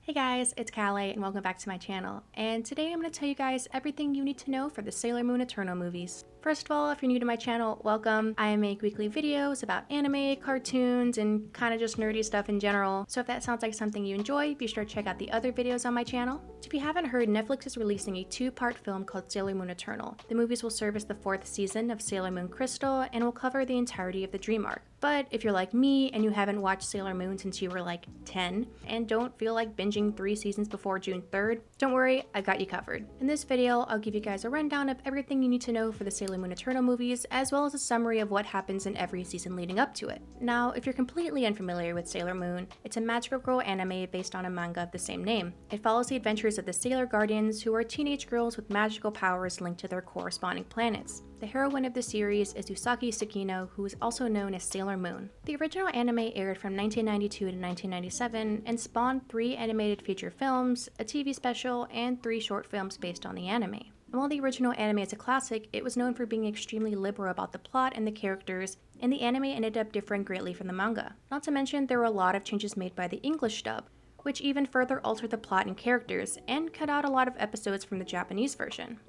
Hey guys, it's Callie and welcome back to my channel, and today I'm going to tell you guys everything you need to know for the Sailor Moon Eternal movies. First of all, if you're new to my channel, welcome. I make weekly videos about anime, cartoons, and kind of just nerdy stuff in general, so if that sounds like something you enjoy, be sure to check out the other videos on my channel. So if you haven't heard, Netflix is releasing a two-part film called Sailor Moon Eternal. The movies will serve as the fourth season of Sailor Moon Crystal and will cover the entirety of the dream arc. But if you're like me and you haven't watched Sailor Moon since you were like 10 and don't feel like binging 3 seasons before June 3rd, don't worry, I've got you covered. In this video, I'll give you guys a rundown of everything you need to know for the Sailor Moon Eternal movies, as well as a summary of what happens in every season leading up to it. Now, if you're completely unfamiliar with Sailor Moon, it's a magical girl anime based on a manga of the same name. It follows the adventures of the Sailor Guardians, who are teenage girls with magical powers linked to their corresponding planets. The heroine of the series is Usagi Tsukino, who is also known as Sailor Moon. The original anime aired from 1992 to 1997 and spawned 3 animated feature films, a TV special, and 3 short films based on the anime. And while the original anime is a classic, it was known for being extremely liberal about the plot and the characters, and the anime ended up differing greatly from the manga. Not to mention, there were a lot of changes made by the English dub, which even further altered the plot and characters, and cut out a lot of episodes from the Japanese version.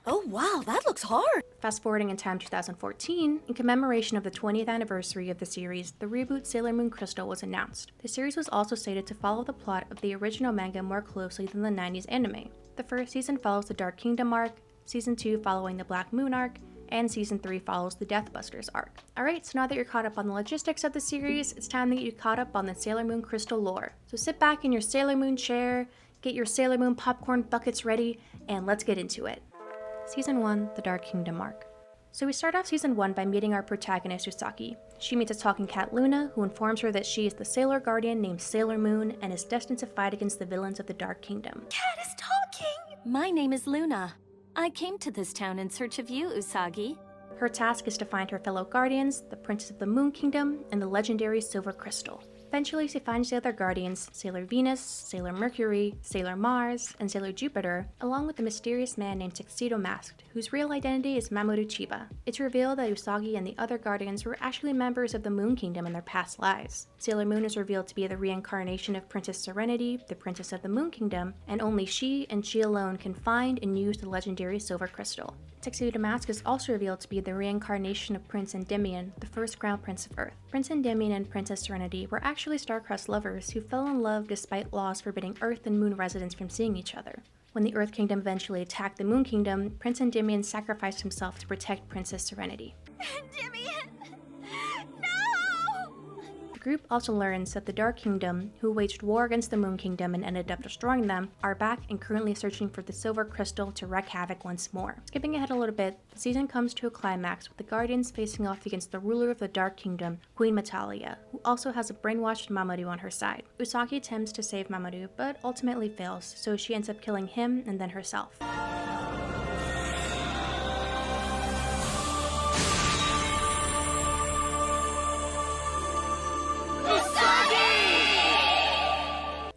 Oh wow, that looks hard! Fast forwarding in time to 2014, in commemoration of the 20th anniversary of the series, the reboot Sailor Moon Crystal was announced. The series was also stated to follow the plot of the original manga more closely than the 90s anime. The first season follows the Dark Kingdom arc, season 2 following the Black Moon arc, and season 3 follows the Deathbusters arc. Alright, so now that you're caught up on the logistics of the series, it's time to get you caught up on the Sailor Moon Crystal lore. So sit back in your Sailor Moon chair, get your Sailor Moon popcorn buckets ready, and let's get into it. Season 1, The Dark Kingdom arc. So we start off season 1 by meeting our protagonist Usagi. She meets a talking cat Luna, who informs her that she is the Sailor Guardian named Sailor Moon and is destined to fight against the villains of the Dark Kingdom. Cat is talking! My name is Luna. I came to this town in search of you, Usagi. Her task is to find her fellow guardians, the Princess of the Moon Kingdom, and the legendary Silver Crystal. Eventually, she finds the other guardians, Sailor Venus, Sailor Mercury, Sailor Mars, and Sailor Jupiter, along with a mysterious man named Tuxedo Masked, whose real identity is Mamoru Chiba. It's revealed that Usagi and the other guardians were actually members of the Moon Kingdom in their past lives. Sailor Moon is revealed to be the reincarnation of Princess Serenity, the Princess of the Moon Kingdom, and only she and she alone can find and use the legendary Silver Crystal. Tuxedo Mask is also revealed to be the reincarnation of Prince Endymion, the first Crown Prince of Earth. Prince Endymion and Princess Serenity were actually star-crossed lovers who fell in love despite laws forbidding Earth and Moon residents from seeing each other. When the Earth Kingdom eventually attacked the Moon Kingdom, Prince Endymion sacrificed himself to protect Princess Serenity. Endymion! No! The group also learns that the Dark Kingdom, who waged war against the Moon Kingdom and ended up destroying them, are back and currently searching for the Silver Crystal to wreak havoc once more. Skipping ahead a little bit, the season comes to a climax with the Guardians facing off against the ruler of the Dark Kingdom, Queen Metalia, who also has a brainwashed Mamoru on her side. Usagi attempts to save Mamoru, but ultimately fails, so she ends up killing him and then herself.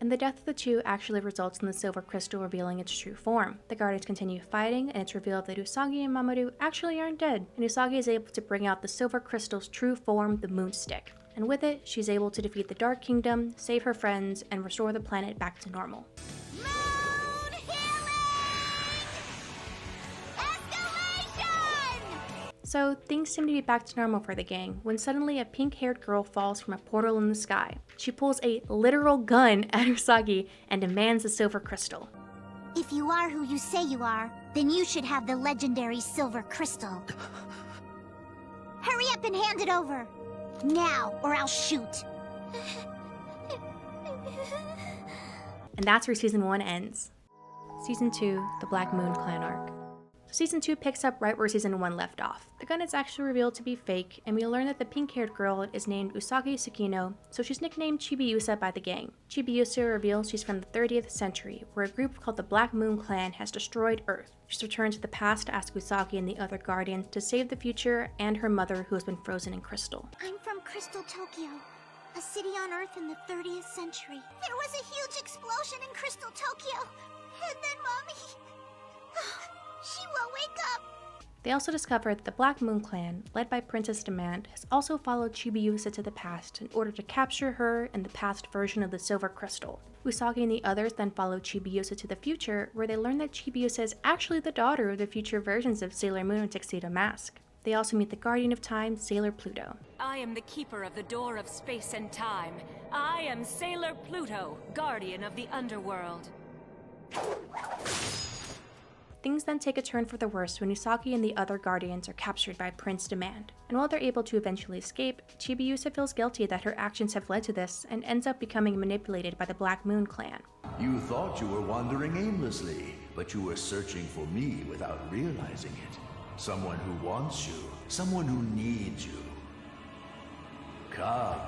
And the death of the two actually results in the Silver Crystal revealing its true form. The Guardians continue fighting, and it's revealed that Usagi and Mamoru actually aren't dead, and Usagi is able to bring out the Silver Crystal's true form, the Moonstick. And with it, she's able to defeat the Dark Kingdom, save her friends, and restore the planet back to normal. Moon healing! Escalation! So things seem to be back to normal for the gang, when suddenly a pink-haired girl falls from a portal in the sky. She pulls a literal gun at Usagi and demands the Silver Crystal. If you are who you say you are, then you should have the legendary Silver Crystal. Hurry up and hand it over! Now, or I'll shoot! And that's where Season 1 ends. Season 2, The Black Moon Clan Arc. Season 2 picks up right where Season 1 left off. The gun is actually revealed to be fake, and we learn that the pink-haired girl is named Usagi Tsukino, so she's nicknamed Chibiusa by the gang. Chibiusa reveals she's from the 30th century, where a group called the Black Moon Clan has destroyed Earth. She's returned to the past to ask Usagi and the other guardians to save the future and her mother, who has been frozen in crystal. I'm from Crystal Tokyo, a city on Earth in the 30th century. There was a huge explosion in Crystal Tokyo, and then Mommy... she will wake up. They also discover that the Black Moon Clan, led by Princess Demand, has also followed Chibiusa to the past in order to capture her and the past version of the Silver Crystal. Usagi and the others then follow Chibiusa to the future, where they learn that Chibiusa is actually the daughter of the future versions of Sailor Moon and Tuxedo Mask. They also meet the Guardian of Time, Sailor Pluto. I am the keeper of the door of space and time. I am Sailor Pluto, guardian of the underworld. Things then take a turn for the worse when Usagi and the other Guardians are captured by Prince Demand. And while they're able to eventually escape, Chibiusa feels guilty that her actions have led to this and ends up becoming manipulated by the Black Moon Clan. You thought you were wandering aimlessly, but you were searching for me without realizing it. Someone who wants you, someone who needs you. Come.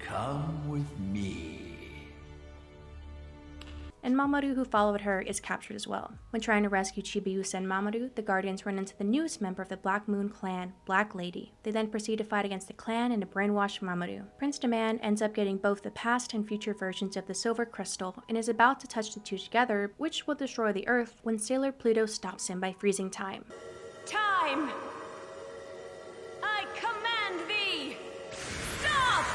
Come with me. And Mamoru, who followed her, is captured as well. When trying to rescue Chibiusa and Mamoru, the Guardians run into the newest member of the Black Moon Clan, Black Lady. They then proceed to fight against the clan and to brainwash Mamoru. Prince Demand ends up getting both the past and future versions of the Silver Crystal and is about to touch the two together, which will destroy the Earth, when Sailor Pluto stops him by freezing time. Time! I command thee! Stop!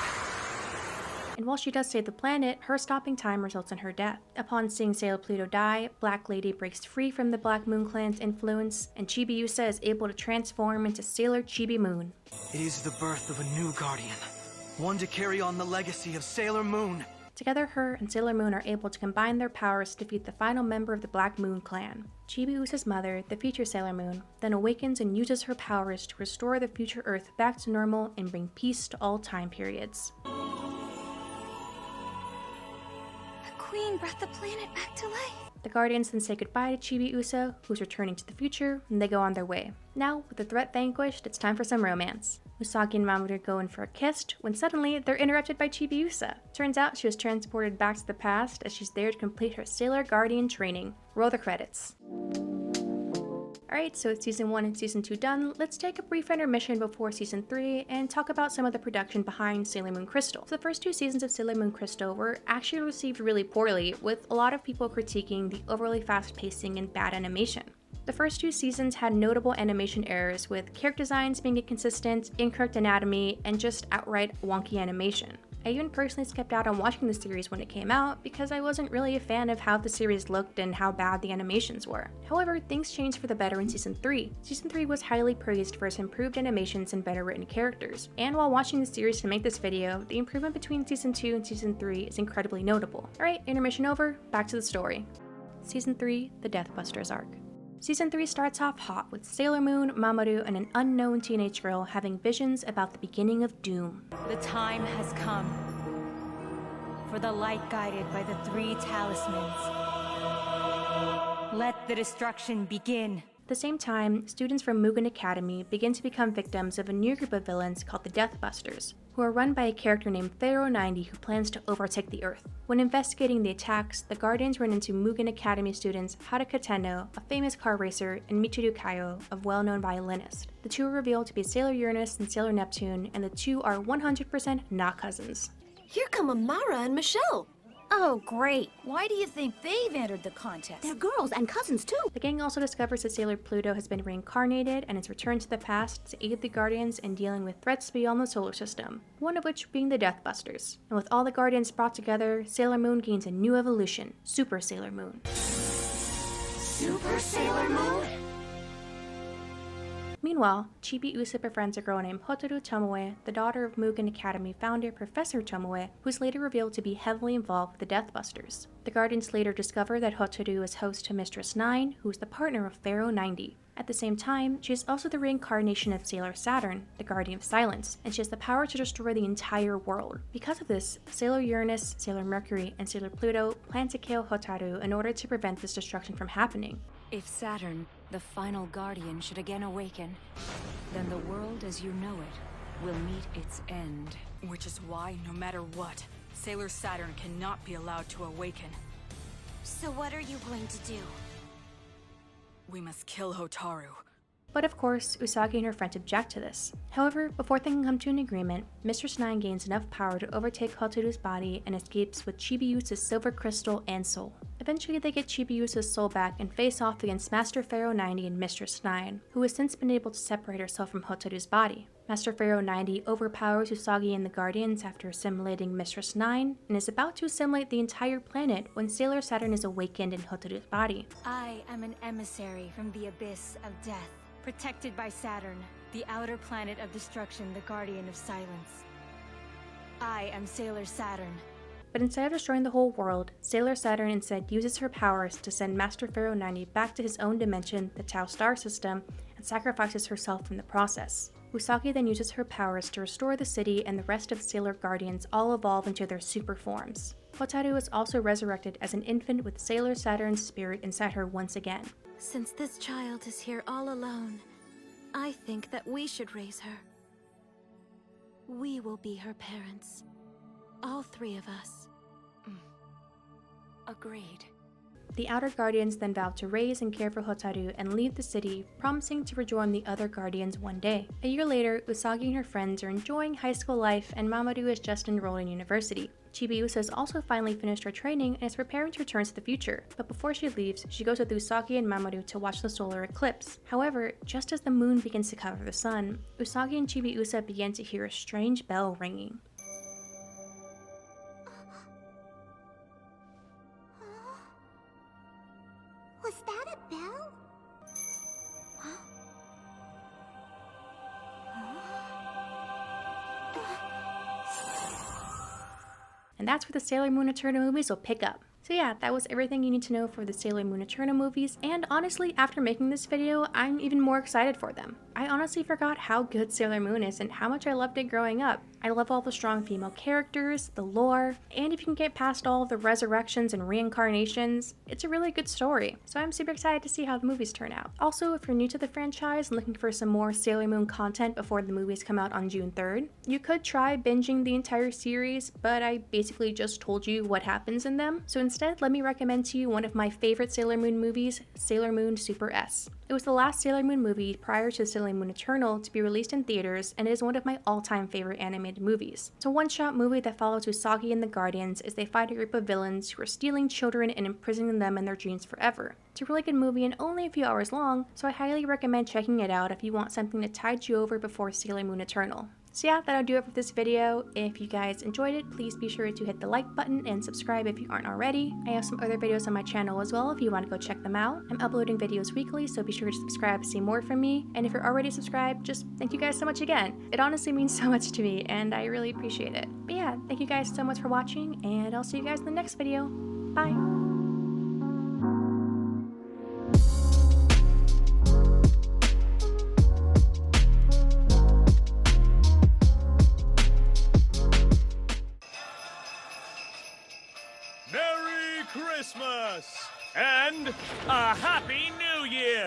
And while she does save the planet, her stopping time results in her death. Upon seeing Sailor Pluto die, Black Lady breaks free from the Black Moon Clan's influence, and Chibiusa is able to transform into Sailor Chibi Moon. It is the birth of a new guardian, one to carry on the legacy of Sailor Moon. Together, her and Sailor Moon are able to combine their powers to defeat the final member of the Black Moon Clan. Chibiusa's mother, the future Sailor Moon, then awakens and uses her powers to restore the future Earth back to normal and bring peace to all time periods. Queen brought the planet back to life. The Guardians then say goodbye to Chibiusa, who's returning to the future, and they go on their way. Now, with the threat vanquished, it's time for some romance. Usagi and Mamoru go in for a kiss, when suddenly they're interrupted by Chibiusa. Turns out she was transported back to the past as she's there to complete her Sailor Guardian training. Roll the credits. Alright, so it's Season 1 and Season 2 done. Let's take a brief intermission before Season 3 and talk about some of the production behind Sailor Moon Crystal. So the first two seasons of Sailor Moon Crystal were actually received really poorly, with a lot of people critiquing the overly fast pacing and bad animation. The first two seasons had notable animation errors, with character designs being inconsistent, incorrect anatomy, and just outright wonky animation. I even personally skipped out on watching the series when it came out because I wasn't really a fan of how the series looked and how bad the animations were. However, things changed for the better in Season 3. Season 3 was highly praised for its improved animations and better written characters. And while watching the series to make this video, the improvement between Season 2 and Season 3 is incredibly notable. Alright, intermission over, back to the story. Season 3, The Deathbusters Arc. Season 3 starts off hot with Sailor Moon, Mamoru, and an unknown teenage girl having visions about the beginning of doom. The time has come for the light guided by the three talismans. Let the destruction begin. At the same time, students from Mugen Academy begin to become victims of a new group of villains called the Deathbusters, who are run by a character named Pharaoh 90 who plans to overtake the Earth. When investigating the attacks, the Guardians run into Mugen Academy students Haruka Tenno, a famous car racer, and Michiru Kaio, a well-known violinist. The two are revealed to be Sailor Uranus and Sailor Neptune, and the two are 100% not cousins. Here come Amara and Michelle. Oh, great. Why do you think they've entered the contest? They're girls and cousins too. The gang also discovers that Sailor Pluto has been reincarnated and is returned to the past to aid the Guardians in dealing with threats beyond the solar system, one of which being the Deathbusters. And with all the Guardians brought together, Sailor Moon gains a new evolution, Super Sailor Moon. Super Sailor Moon? Meanwhile, Chibiusa befriends a girl named Hotaru Tomoe, the daughter of Mugen Academy founder Professor Tomoe, who is later revealed to be heavily involved with the Deathbusters. The Guardians later discover that Hotaru is host to Mistress 9, who is the partner of Pharaoh 90. At the same time, she is also the reincarnation of Sailor Saturn, the Guardian of Silence, and she has the power to destroy the entire world. Because of this, Sailor Uranus, Sailor Mercury, and Sailor Pluto plan to kill Hotaru in order to prevent this destruction from happening. If Saturn, the final guardian, should again awaken, then the world as you know it will meet its end. Which is why, no matter what, Sailor Saturn cannot be allowed to awaken. So what are you going to do? We must kill Hotaru. But of course, Usagi and her friend object to this. However, before they can come to an agreement, Mistress 9 gains enough power to overtake Hotaru's body and escapes with Chibiusa's silver crystal and soul. Eventually they get Chibiusa's soul back and face off against Master Pharaoh 90 and Mistress 9, who has since been able to separate herself from Hotaru's body. Master Pharaoh 90 overpowers Usagi and the Guardians after assimilating Mistress 9, and is about to assimilate the entire planet when Sailor Saturn is awakened in Hotaru's body. I am an emissary from the abyss of death, protected by Saturn, the outer planet of destruction, the guardian of silence. I am Sailor Saturn. But instead of destroying the whole world, Sailor Saturn instead uses her powers to send Master Pharaoh 90 back to his own dimension, the Tau star system, and sacrifices herself in the process. Usagi then uses her powers to restore the city, and the rest of the Sailor Guardians all evolve into their super forms. Hotaru is also resurrected as an infant with Sailor Saturn's spirit inside her once again. Since this child is here all alone, I think that we should raise her. We will be her parents. All three of us. Agreed. The Outer Guardians then vow to raise and care for Hotaru and leave the city, promising to rejoin the other Guardians one day. A year later, Usagi and her friends are enjoying high school life, and Mamoru is just enrolled in university. Chibiusa has also finally finished her training and is preparing to return to the future, but before she leaves, she goes with Usagi and Mamoru to watch the solar eclipse. However, just as the moon begins to cover the sun, Usagi and Chibiusa begin to hear a strange bell ringing. Was that a bell? And that's where the Sailor Moon Eternal movies will pick up. So yeah, that was everything you need to know for the Sailor Moon Eternal movies, and honestly, after making this video, I'm even more excited for them. I honestly forgot how good Sailor Moon is and how much I loved it growing up. I love all the strong female characters, the lore, and if you can get past all of the resurrections and reincarnations, it's a really good story. So I'm super excited to see how the movies turn out. Also, if you're new to the franchise and looking for some more Sailor Moon content before the movies come out on June 3rd, you could try binging the entire series, but I basically just told you what happens in them. So instead, let me recommend to you one of my favorite Sailor Moon movies, Sailor Moon Super S. It was the last Sailor Moon movie prior to Sailor Moon Eternal to be released in theaters, and it is one of my all-time favorite animated movies. It's a one-shot movie that follows Usagi and the Guardians as they fight a group of villains who are stealing children and imprisoning them in their dreams forever. It's a really good movie and only a few hours long, so I highly recommend checking it out if you want something to tide you over before Sailor Moon Eternal. So yeah, that'll do it for this video. If you guys enjoyed it, please be sure to hit the like button and subscribe if you aren't already. I have some other videos on my channel as well if you want to go check them out. I'm uploading videos weekly, so be sure to subscribe to see more from me. And if you're already subscribed, just thank you guys so much again. It honestly means so much to me, and I really appreciate it. But yeah, thank you guys so much for watching, and I'll see you guys in the next video. Bye! Merry Christmas and a Happy New Year!